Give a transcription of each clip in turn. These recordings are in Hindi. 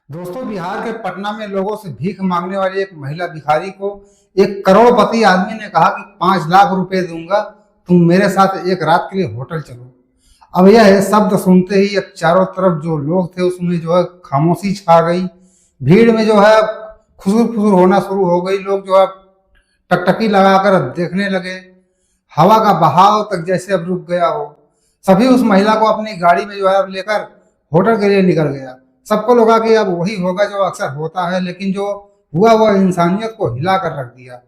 दोस्तों, बिहार के पटना में लोगों से भीख मांगने वाली एक महिला भिखारी को एक करोड़पति आदमी ने कहा कि 5 लाख रुपए दूंगा, तुम मेरे साथ एक रात के लिए होटल चलो। अब यह शब्द सुनते ही अब चारों तरफ जो लोग थे उसमें जो है खामोशी छा गई। भीड़ में जो है खुसुर फुसुर होना शुरू हो गई। लोग जो है टकटकी लगाकर देखने लगे। हवा का बहाव तक जैसे अब रुक गया हो। सभी उस महिला को अपनी गाड़ी में जो है अब लेकर होटल के लिए निकल गया। सबको लगा कि अब वही होगा जो अक्सर होता है, लेकिन जो हुआ वह इंसानियत को हिला कर रख दिया।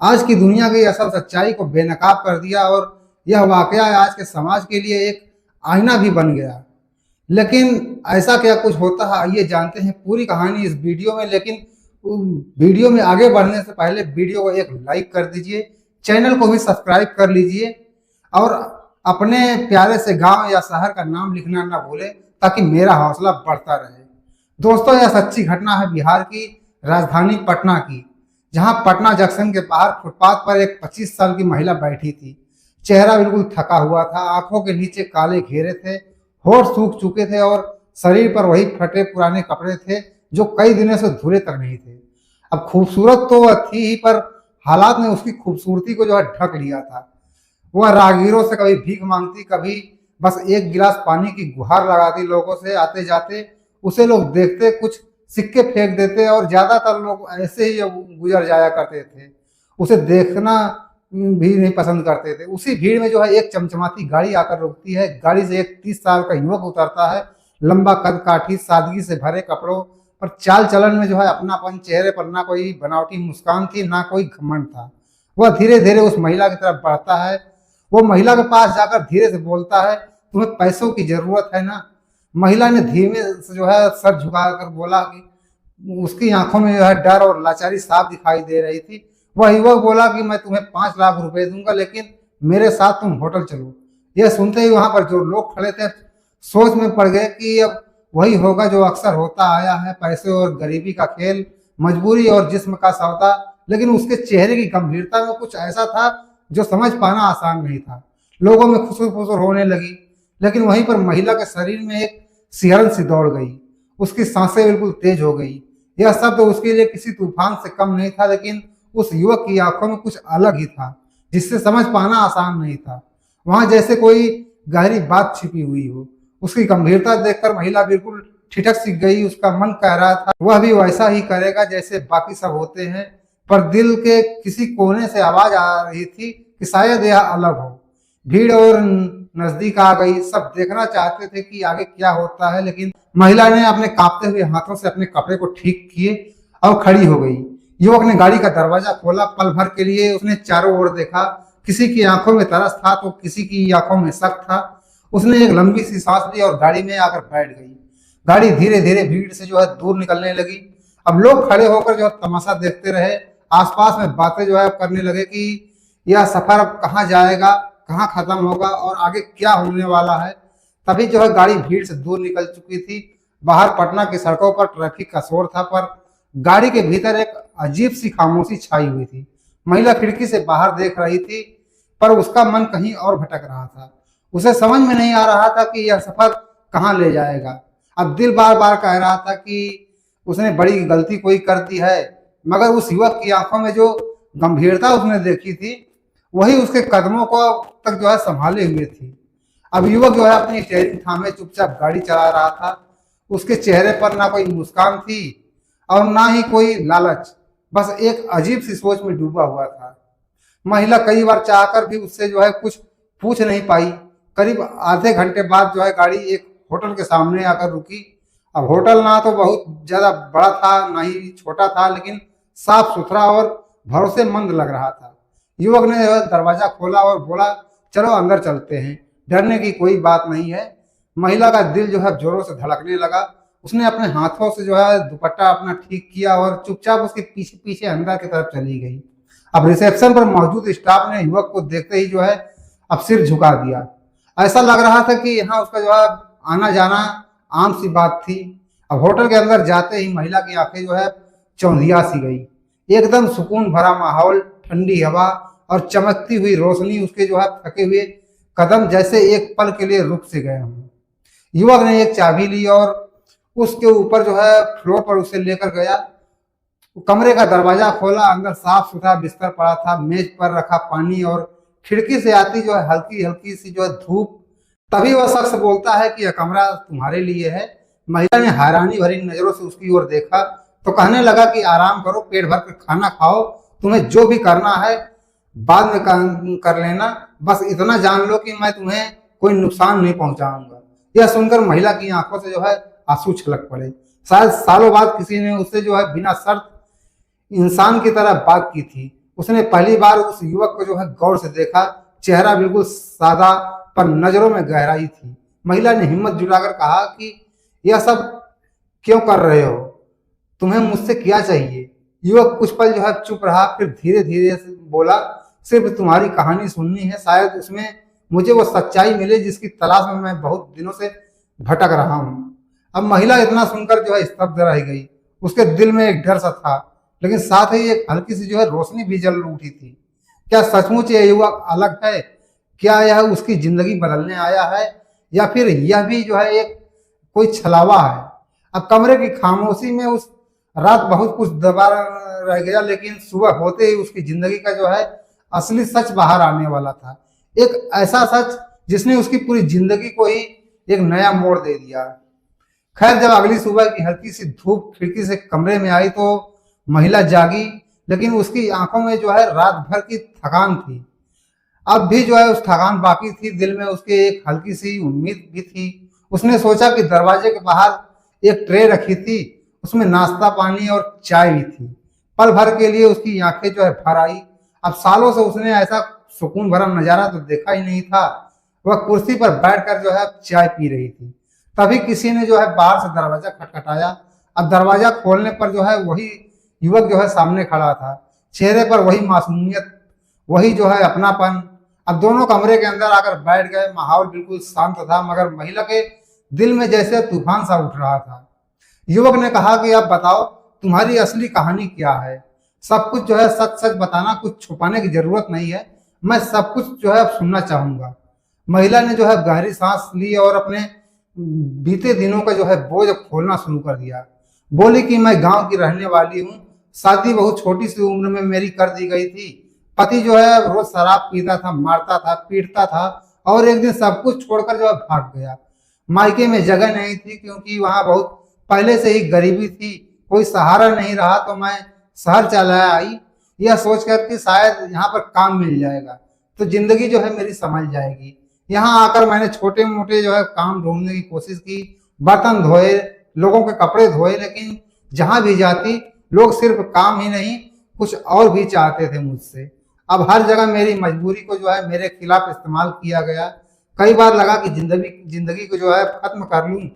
आज की दुनिया की असल सच्चाई को बेनकाब कर दिया और यह वाकया आज के समाज के लिए एक आईना भी बन गया। लेकिन ऐसा क्या कुछ होता है, आइए जानते हैं पूरी कहानी इस वीडियो में। लेकिन वीडियो में आगे बढ़ने से पहले वीडियो को एक लाइक कर दीजिए, चैनल को भी सब्सक्राइब कर लीजिए और अपने प्यारे से गांव या शहर का नाम लिखना ना भूलें ताकि मेरा हौसला बढ़ता रहे। दोस्तों, यह सच्ची घटना है बिहार की राजधानी पटना की, जहां पटना जंक्शन के बाहर फुटपाथ पर एक 25 साल की महिला बैठी थी। चेहरा बिल्कुल थका हुआ था, आंखों के नीचे काले घेरे थे, होठ सूख चुके थे और शरीर पर वही फटे पुराने कपड़े थे जो कई दिनों से धुले तक नहीं थे। अब खूबसूरत तो वह थी ही, पर हालात ने उसकी खूबसूरती को जो है ढक लिया था। वह राहगीरों से कभी भीख मांगती, कभी बस एक गिलास पानी की गुहार लगाती। लोगों से आते जाते उसे लोग देखते, कुछ सिक्के फेंक देते और ज्यादातर लोग ऐसे ही गुजर जाया करते थे। उसे देखना भी नहीं पसंद करते थे। उसी भीड़ में जो है एक चमचमाती गाड़ी आकर रुकती है। गाड़ी से एक 30 साल का युवक उतरता है। लंबा कद काठी, सादगी से भरे कपड़ों पर चाल चलन में जो है अपनापन। चेहरे पर ना कोई बनावटी मुस्कान थी, ना कोई घमंड था। वह धीरे धीरे उस महिला की तरफ बढ़ता है। वो महिला के पास जाकर धीरे से बोलता है, तुम्हें पैसों की जरूरत है ना? महिला ने धीमे से जो है सर झुकाकर बोला कि उसकी आंखों में जो है डर और लाचारी साफ दिखाई दे रही थी। वह युवक बोला कि मैं तुम्हें 5 लाख रुपए दूंगा, लेकिन मेरे साथ तुम होटल चलो। यह सुनते ही वहां पर जो लोग खड़े थे सोच में पड़ गए कि अब वही होगा जो अक्सर होता आया है, पैसे और गरीबी का खेल, मजबूरी और जिस्म का सौदा। लेकिन उसके चेहरे की गंभीरता में कुछ ऐसा था जो समझ पाना आसान नहीं था। लोगों में खुसुर फुसुर होने लगी, लेकिन वहीं पर महिला के शरीर में एक सिहरन सी दौड़ गई। उसकी सांसें बिल्कुल तेज हो गई। यह शब्द उसके लिए किसी तूफान से कम नहीं था, लेकिन उस युवक की आंखों में कुछ अलग ही था जिससे समझ पाना आसान नहीं था। वहां जैसे कोई गहरी बात छिपी हुई हो। उसकी गंभीरता देखकर महिला बिल्कुल ठिठक सी गई। उसका मन कह रहा था वह भी वैसा ही करेगा जैसे बाकी सब होते हैं, पर दिल के किसी कोने से आवाज आ रही थी कि शायद यह अलग हो। भीड़ और नजदीक आ गई। सब देखना चाहते थे कि आगे क्या होता है, लेकिन महिला ने अपने कांपते हुए हाथों से अपने कपड़े को ठीक किए और खड़ी हो गई। युवक ने गाड़ी का दरवाजा खोला। पल भर के लिए उसने चारों ओर देखा। किसी की आंखों में तरस था तो किसी की आंखों में शक था। उसने एक लंबी सी सांस ली और गाड़ी में आकर बैठ गई। गाड़ी धीरे धीरे भीड़ से जो है दूर निकलने लगी। अब लोग खड़े होकर जो है तमाशा देखते रहे। आसपास में बातें जो है करने लगे कि यह सफर अब कहाँ जाएगा, कहाँ खत्म होगा और आगे क्या होने वाला है। तभी जो है गाड़ी भीड़ से दूर निकल चुकी थी। बाहर पटना की सड़कों पर ट्रैफिक का शोर था, पर गाड़ी के भीतर एक अजीब सी खामोशी छाई हुई थी। महिला खिड़की से बाहर देख रही थी, पर उसका मन कहीं और भटक रहा था। उसे समझ में नहीं आ रहा था कि यह सफर कहाँ ले जाएगा। अब दिल बार बार कह रहा था कि उसने बड़ी गलती कोई कर दी है, मगर उस युवक की आंखों में जो गंभीरता उसने देखी थी वही उसके कदमों को तक जो है संभाले हुए थी। अब युवक जो है अपनी स्टीयरिंग थामे चुपचाप गाड़ी चला रहा था। उसके चेहरे पर ना कोई मुस्कान थी और ना ही कोई लालच, बस एक अजीब सी सोच में डूबा हुआ था। महिला कई बार चाहकर भी उससे जो है कुछ पूछ नहीं पाई। करीब आधे घंटे बाद जो है गाड़ी एक होटल के सामने आकर रुकी। अब होटल ना तो बहुत ज्यादा बड़ा था ना ही छोटा था, लेकिन साफ सुथरा और भरोसेमंद लग रहा था। युवक ने दरवाजा खोला और बोला, चलो अंदर चलते हैं, डरने की कोई बात नहीं है। महिला का दिल जो है जोरों से धड़कने लगा। उसने अपने हाथों से जो है दुपट्टा अपना ठीक किया और चुपचाप उसके पीछे पीछे अंदर की तरफ चली गई। अब रिसेप्शन पर मौजूद स्टाफ ने युवक को देखते ही जो है अब सिर झुका दिया। ऐसा लग रहा था कि यहाँ उसका जो है आना जाना आम सी बात थी। अब होटल के अंदर जाते ही महिला की आंखें जो है चौंधिया सी गई। एकदम सुकून भरा माहौल, ठंडी हवा और चमकती हुई रोशनी उसके जो है थके हुए कदम जैसे एक पल के लिए रुक से गए हों। युवक ने एक चाबी ली और उसके ऊपर जो है फ्लोर पर उसे लेकर गया। कमरे का दरवाजा खोला, अंदर साफ सुथरा बिस्तर पड़ा था, मेज पर रखा पानी और खिड़की से आती जो है हल्की हल्की सी जो है धूप। तभी वह शख्स बोलता है कि यह कमरा तुम्हारे लिए है। महिला ने हैरानी भरी नजरों से उसकी ओर देखा तो कहने लगा कि आराम करो, पेट भर कर खाना खाओ, तुम्हें जो भी करना है बाद में कर लेना, बस इतना जान लो कि मैं तुम्हें कोई नुकसान नहीं पहुंचाऊंगा। यह सुनकर महिला की आंखों से जो है आंसू छलक पड़े। शायद सालों बाद किसी ने उससे जो है बिना शर्त इंसान की तरह बात की थी। उसने पहली बार उस युवक को जो है गौर से देखा। चेहरा बिल्कुल सादा पर नजरों में गहराई थी। महिला ने हिम्मत जुटाकर कहा कि यह सब क्यों कर रहे हो, तुम्हें मुझसे क्या चाहिए? युवक कुछ पल जो है चुप रहा, फिर धीरे धीरे बोला, सिर्फ तुम्हारी कहानी सुननी है, शायद उसमें मुझे वो सच्चाई मिले जिसकी तलाश में मैं बहुत दिनों से भटक रहा हूँ। अब महिला इतना सुनकर जो है स्तब्ध रह गई। उसके दिल में एक डर सा था, लेकिन साथ ही एक हल्की सी जो है रोशनी भी जल उठी थी। क्या सचमुच यह युवक अलग है? क्या यह उसकी जिंदगी बदलने आया है, या फिर यह भी जो है एक कोई छलावा है? अब कमरे की खामोशी में उस रात बहुत कुछ दबा रह गया, लेकिन सुबह होते ही उसकी जिंदगी का जो है असली सच बाहर आने वाला था। एक ऐसा सच जिसने उसकी पूरी जिंदगी को ही एक नया मोड़ दे दिया। खैर, जब अगली सुबह की हल्की सी धूप खिड़की से कमरे में आई तो महिला जागी, लेकिन उसकी आंखों में जो है रात भर की थकान थी। अब भी जो है उस थकान बाकी थी। दिल में उसके एक हल्की सी उम्मीद भी थी। उसने सोचा कि दरवाजे के बाहर एक ट्रे रखी थी, उसमें नाश्ता पानी और चाय भी थी। पल भर के लिए उसकी आंखें जो है भर आई। अब सालों से उसने ऐसा सुकून भरा नजारा तो देखा ही नहीं था। वह कुर्सी पर बैठकर जो है चाय पी रही थी। तभी किसी ने जो है बाहर से दरवाजा खटखटाया। अब दरवाजा खोलने पर जो है वही युवक जो है सामने खड़ा था। चेहरे पर वही मासूमियत, वही जो है अपनापन। अब दोनों कमरे के अंदर आकर बैठ गए। माहौल बिल्कुल शांत था, मगर महिला के दिल में जैसे तूफान सा उठ रहा था। युवक ने कहा कि अब बताओ, तुम्हारी असली कहानी क्या है? सब कुछ जो है सच सच बताना, कुछ छुपाने की जरूरत नहीं है। मैं सब कुछ जो है अब सुनना चाहूंगा। महिला ने जो है गहरी सांस ली और अपने बीते दिनों का जो है बोझ खोलना शुरू कर दिया। बोली कि मैं गांव की रहने वाली हूँ। शादी बहुत छोटी सी उम्र में मेरी कर दी गई थी। पति जो है रोज शराब पीता था, मारता था, पीटता था और एक दिन सब कुछ छोड़कर जो है भाग गया। मायके में जगह नहीं थी क्योंकि वहां बहुत पहले से ही गरीबी थी, कोई सहारा नहीं रहा। तो मैं शहर चला आई, यह सोचकर कि शायद यहाँ पर काम मिल जाएगा तो जिंदगी जो है मेरी संभल जाएगी। यहाँ आकर मैंने छोटे मोटे जो है काम ढूंढने की कोशिश की, बर्तन धोए, लोगों के कपड़े धोए, लेकिन जहां भी जाती लोग सिर्फ काम ही नहीं कुछ और भी चाहते थे मुझसे। अब हर जगह मेरी मजबूरी को जो है मेरे खिलाफ इस्तेमाल किया गया। कई बार लगा कि जिंदगी को जो है खत्म कर लूं,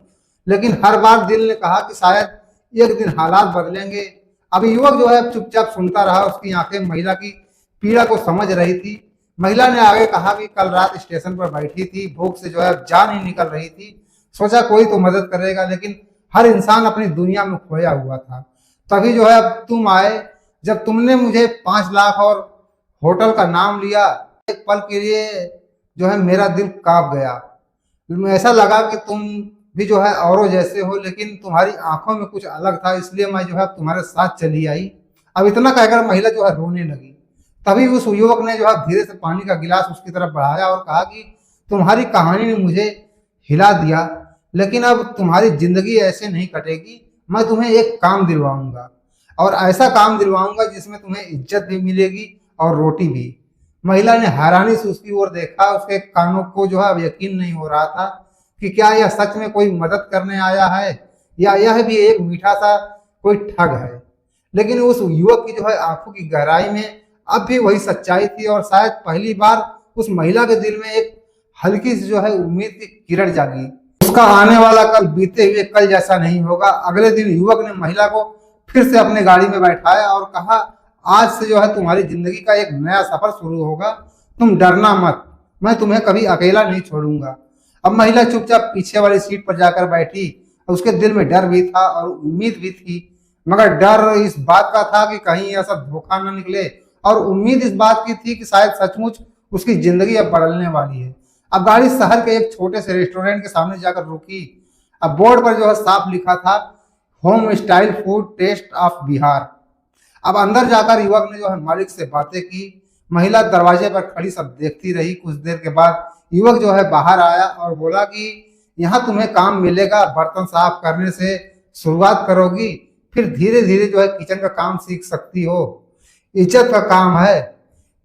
लेकिन हर बार दिल ने कहा कि शायद एक दिन हालात बदलेंगे। अब युवक जो है चुपचाप सुनता रहा। उसकी आंखें महिला की पीड़ा को समझ रही थी। महिला ने आगे कहा कि कल रात स्टेशन पर बैठी थी, भूख से जो है जान ही निकल रही थी। सोचा कोई तो मदद करेगा, लेकिन हर इंसान अपनी दुनिया में खोया हुआ था। तभी जो है अब तुम आए। जब तुमने मुझे 5 लाख और होटल का नाम लिया, एक पल के लिए जो है मेरा दिल कांप गया। ऐसा लगा कि तुम भी जो है औरों जैसे हो, लेकिन तुम्हारी आंखों में कुछ अलग था, इसलिए मैं जो है तुम्हारे साथ चली आई। अब इतना कहकर महिला जो है रोने लगी। तभी उस युवक ने जो है धीरे से पानी का गिलास उसकी तरफ बढ़ाया और कहा कि तुम्हारी कहानी ने मुझे हिला दिया, लेकिन अब तुम्हारी जिंदगी ऐसे नहीं कटेगी। मैं तुम्हें एक काम दिलवाऊंगा, और ऐसा काम दिलवाऊंगा जिसमें तुम्हें इज्जत भी मिलेगी और रोटी भी। महिला ने हैरानी से उसकी ओर देखा। उसके कानों को जो है अब यकीन नहीं हो रहा था कि क्या यह सच में कोई मदद करने आया है या यह भी एक मीठा सा कोई ठग है। लेकिन उस युवक की जो है आंखों की गहराई में अब भी वही सच्चाई थी, और शायद पहली बार उस महिला के दिल में एक हल्की सी जो है उम्मीद की किरण जागी। उसका आने वाला कल बीते हुए कल जैसा नहीं होगा। अगले दिन युवक ने महिला को फिर से अपने गाड़ी में बैठाया और कहा, आज से जो है तुम्हारी जिंदगी का एक नया सफर शुरू होगा। तुम डरना मत, मैं तुम्हें कभी अकेला नहीं छोड़ूंगा। अब महिला चुपचाप पीछे वाली सीट पर जाकर बैठी। उसके दिल में डर भी था और उम्मीद भी थी, मगर डर इस बात का था कि कहीं ऐसा धोखा न निकले, और उम्मीद इस बात की थी कि शायद सचमुच उसकी जिंदगी अब बदलने वाली है। अब गाड़ी शहर के एक छोटे से रेस्टोरेंट के सामने जाकर रुकी। अब बोर्ड पर जो है साफ लिखा था, home style food taste of Bihar. अब अंदर जाकर युवक ने जो है मालिक से बातें की। महिला दरवाजे पर खड़ी सब देखती रही। कुछ देर के बाद युवक जो है बाहर आया और बोला कि यहाँ तुम्हें काम मिलेगा, बर्तन साफ करने से शुरुआत करोगी, फिर धीरे धीरे जो है किचन का काम सीख सकती हो। इज्जत का काम है,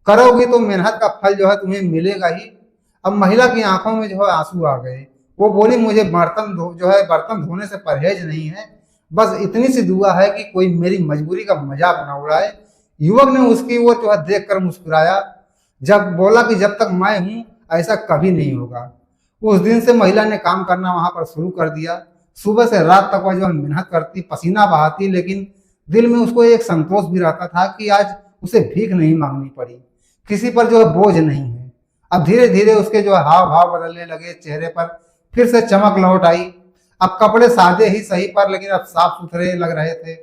करोगी तो मेहनत का फल जो है तुम्हें मिलेगा ही। अब महिला की आंखों में जो है आंसू आ गए। वो बोली, मुझे बर्तन धोने से परहेज नहीं है, बस इतनी सी दुआ है कि कोई मेरी मजबूरी का मजाक ना उड़ाए। युवक ने उसकी ओर जो है देख कर मुस्कुराया, जब बोला कि जब तक मैं हूं ऐसा कभी नहीं होगा। उस दिन से महिला ने काम करना वहां पर शुरू कर दिया। सुबह से रात तक वह जो है मेहनत करती, पसीना बहाती, लेकिन दिल में उसको एक संतोष भी रहता था कि आज उसे भीख नहीं मांगनी पड़ी, किसी पर जो है बोझ नहीं है। अब धीरे धीरे उसके जो है हाव भाव बदलने लगे, चेहरे पर फिर से चमक लौट आई। अब कपड़े सादे ही सही पर लेकिन अब साफ सुथरे लग रहे थे।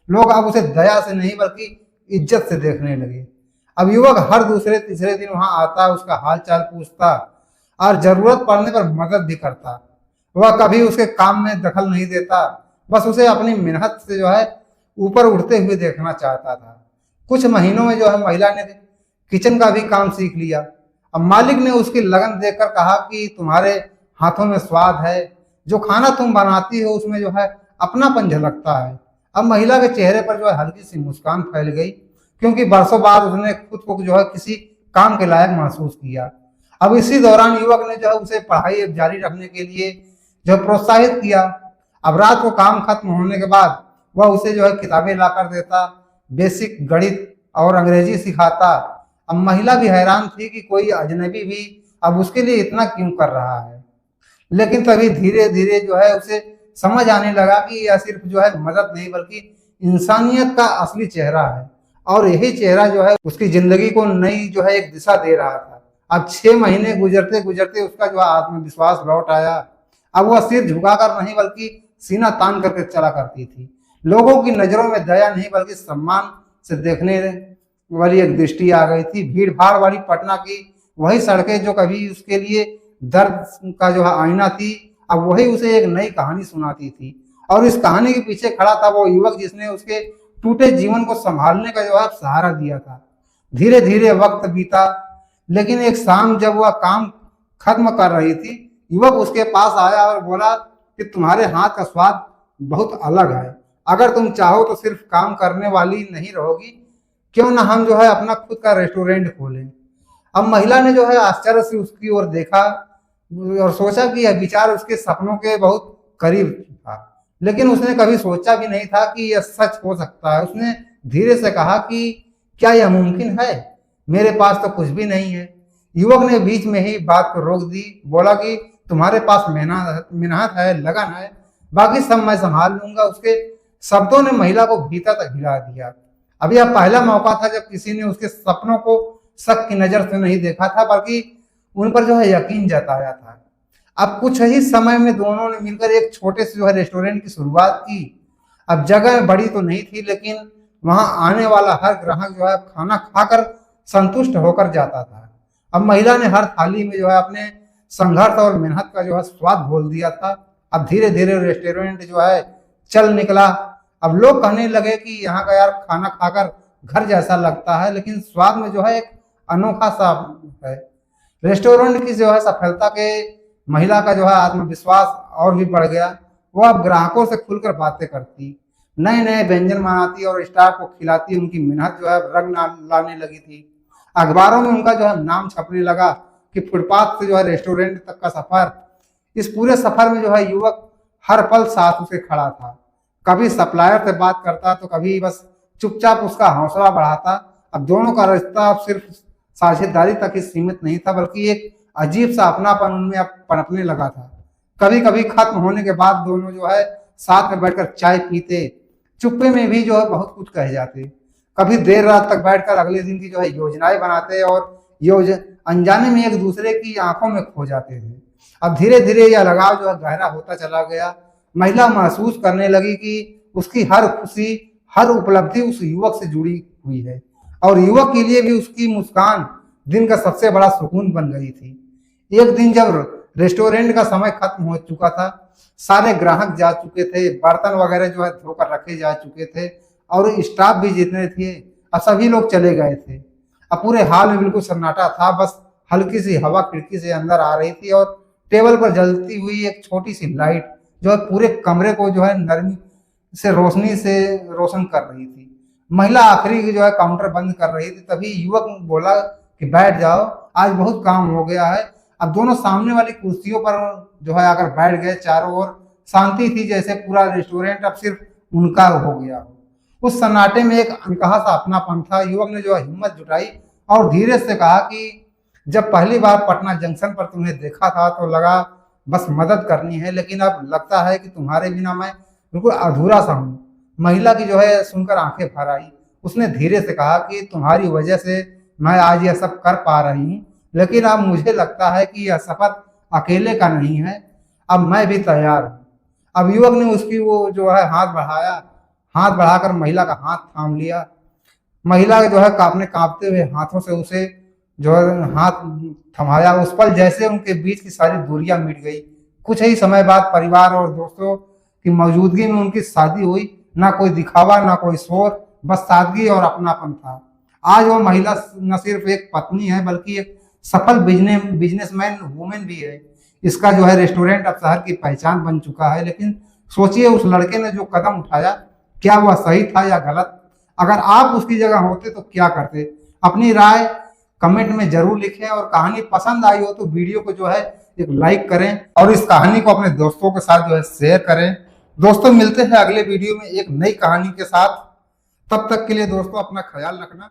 लोग अब उसे दया से नहीं बल्कि इज्जत से देखने लगे। अब युवक हर दूसरे तीसरे दिन वहां आता, उसका हाल चाल पूछता और जरूरत पड़ने पर मदद भी करता। वह कभी उसके काम में दखल नहीं देता, बस उसे अपनी मेहनत से जो है ऊपर उठते हुए देखना चाहता था। कुछ महीनों में जो है महिला ने किचन का भी काम सीख लिया। अब मालिक ने उसकी लगन देखकर कहा कि तुम्हारे हाथों में स्वाद है, जो खाना तुम बनाती हो उसमें जो है अपनापन झलकता है। अब महिला के चेहरे पर जो है हल्की सी मुस्कान फैल गई, क्योंकि बरसों बाद उसने खुद को जो है किसी काम के लायक महसूस किया। अब इसी दौरान युवक ने जो है उसे पढ़ाई जारी रखने के लिए जो प्रोत्साहित किया। अब रात को काम खत्म होने के बाद वह उसे जो है किताबें ला कर देता, बेसिक गणित और अंग्रेजी सिखाता। अब महिला भी हैरान थी कि कोई अजनबी भी अब उसके लिए इतना क्यों कर रहा है। लेकिन तभी धीरे धीरे जो है उसे समझ आने लगा कि यह सिर्फ जो है मदद नहीं बल्कि इंसानियत का असली चेहरा है, और यही चेहरा जो है उसकी जिंदगी को नई जो है एक दिशा दे रहा था। अब 6 महीने गुजरते गुजरते उसका जो आत्मविश्वास लौट आया। अब वह सिर झुकाकर नहीं बल्कि सीना तान करके चला करती थी। लोगों की नजरों में दया नहीं बल्कि सम्मान से देखने वाली एक दृष्टि आ गई थी। भीड़ भाड़ वाली पटना की वही सड़कें जो कभी उसके लिए दर्द का जो है आईना थी, अब वही उसे एक नई कहानी सुनाती थी। और इस कहानी के पीछे खड़ा था वो युवक जिसने उसके टूटे जीवन को संभालने का जो है सहारा दिया था। धीरे धीरे वक्त बीता, लेकिन एक शाम जब वह काम खत्म कर रही थी, युवक उसके पास आया और बोला कि तुम्हारे हाथ का स्वाद बहुत अलग है, अगर तुम चाहो तो सिर्फ काम करने वाली नहीं रहोगी, क्यों ना हम जो है अपना खुद का रेस्टोरेंट खोलें। अब महिला ने जो है आश्चर्य से उसकी ओर देखा और सोचा कि यह विचार उसके सपनों के बहुत करीब था, लेकिन उसने कभी सोचा भी नहीं था कि यह सच हो सकता है। उसने धीरे से कहा कि क्या यह मुमकिन है, मेरे पास तो कुछ भी नहीं है। युवक ने बीच में ही बात को रोक दी, बोला कि तुम्हारे पास मेहनत है, लगन है, बाकी सब मैं संभाल लूंगा। उसके शब्दों ने महिला को भीतर तक हिला दिया। अब यह पहला मौका था जब किसी ने उसके सपनों को शक की नजर से नहीं देखा था बल्कि उन पर जो है यकीन जताया था। अब कुछ ही समय में दोनों ने मिलकर एक छोटे से जो है रेस्टोरेंट की शुरुआत की। अब जगह बड़ी तो नहीं थी, लेकिन वहां आने वाला हर ग्राहक जो है खाना खाकर संतुष्ट होकर जाता था। अब महिला ने हर थाली में जो है अपने संघर्ष और मेहनत का जो है स्वाद घोल दिया था। अब धीरे धीरे रेस्टोरेंट जो है चल निकला। अब लोग कहने लगे कि यहाँ का यार खाना खाकर घर जैसा लगता है, लेकिन स्वाद में जो है एक अनोखा सा है। रेस्टोरेंट की जो है सफलता के महिला का जो है आत्मविश्वास और भी बढ़ गया। वो अब ग्राहकों से खुलकर बातें करती, नए नए व्यंजन बनाती और स्टाफ को खिलाती। उनकी मेहनत जो है रंग लाने लगी थी। अखबारों में उनका जो है नाम छपने लगा कि फुटपाथ से जो है रेस्टोरेंट तक का सफर। इस पूरे सफर में जो है युवक हर पल साथ उसे खड़ा था। कभी सप्लायर से बात करता तो कभी बस चुपचाप उसका हौसला बढ़ाता। अब दोनों का रिश्ता अब सिर्फ साझेदारी तक ही सीमित नहीं था बल्कि एक अजीब सा अपनापन उनमें अब पनपने लगा था। कभी कभी खत्म होने के बाद दोनों जो है साथ में बैठकर चाय पीते, चुप्पे में भी जो है बहुत कुछ कह जाते। कभी देर रात तक बैठकर अगले दिन की जो है योजनाएं बनाते और अनजाने में एक दूसरे की आंखों में खो जाते थे। अब धीरे धीरे यह लगाव जो है गहरा होता चला गया। महिला महसूस करने लगी कि उसकी हर खुशी, हर उपलब्धि उस युवक से जुड़ी हुई है, और युवक के लिए भी उसकी मुस्कान दिन का सबसे बड़ा सुकून बन गई थी। एक दिन जब रेस्टोरेंट का समय खत्म हो चुका था, सारे ग्राहक जा चुके थे, बर्तन वगैरह जो है धोकर रखे जा चुके थे और स्टाफ भी जितने थे अब सभी लोग चले गए थे। अब पूरे हाल में बिल्कुल सन्नाटा था, बस हल्की सी हवा खिड़की से अंदर आ रही थी और टेबल पर जलती हुई एक छोटी सी लाइट जो है पूरे कमरे को जो है नरमी से रोशनी से रोशन कर रही थी। महिला आखिरी जो है काउंटर बंद कर रही थी, तभी युवक बोला कि बैठ जाओ, आज बहुत काम हो गया है। अब दोनों सामने वाली कुर्सियों पर जो है आकर बैठ गए। चारों ओर शांति थी, जैसे पूरा रेस्टोरेंट अब सिर्फ उनका हो गया हो। उस सन्नाटे में एक अनकहा सा अपनापन था। युवक ने जो है हिम्मत जुटाई और धीरे से कहा कि जब पहली बार पटना जंक्शन पर तुम्हें देखा था तो लगा बस मदद करनी है, लेकिन अब लगता है कि तुम्हारे बिना मैं बिल्कुल अधूरा सा हूँ। महिला की जो है सुनकर आंखें भर आई। उसने धीरे से कहा कि तुम्हारी वजह से मैं आज यह सब कर पा रही हूँ, लेकिन अब मुझे लगता है कि यह सफर अकेले का नहीं है, अब मैं भी तैयार हूँ। अब युवक ने उसकी वो जो है हाथ बढ़ाया, हाथ बढ़ाकर महिला का हाथ थाम लिया। महिला जो है अपने कांपते हुए हाथों से उसे जो है हाथ थमाया। उस पल जैसे उनके बीच की सारी दूरियां मिट गई। कुछ ही समय बाद परिवार और दोस्तों की मौजूदगी में उनकी शादी हुई। ना कोई दिखावा, ना कोई शोर, बस सादगी और अपनापन था। आज वो महिला न सिर्फ एक पत्नी है बल्कि एक सफल बिजनेसमैन वुमेन भी है। इसका जो है रेस्टोरेंट अब शहर की पहचान बन चुका है। लेकिन सोचिए उस लड़के ने जो कदम उठाया, क्या वह सही था या गलत? अगर आप उसकी जगह होते तो क्या करते? अपनी राय कमेंट में जरूर लिखें और कहानी पसंद आई हो तो वीडियो को जो है एक लाइक करें और इस कहानी को अपने दोस्तों के साथ जो है शेयर करें। दोस्तों मिलते हैं अगले वीडियो में एक नई कहानी के साथ। तब तक के लिए दोस्तों अपना ख्याल रखना।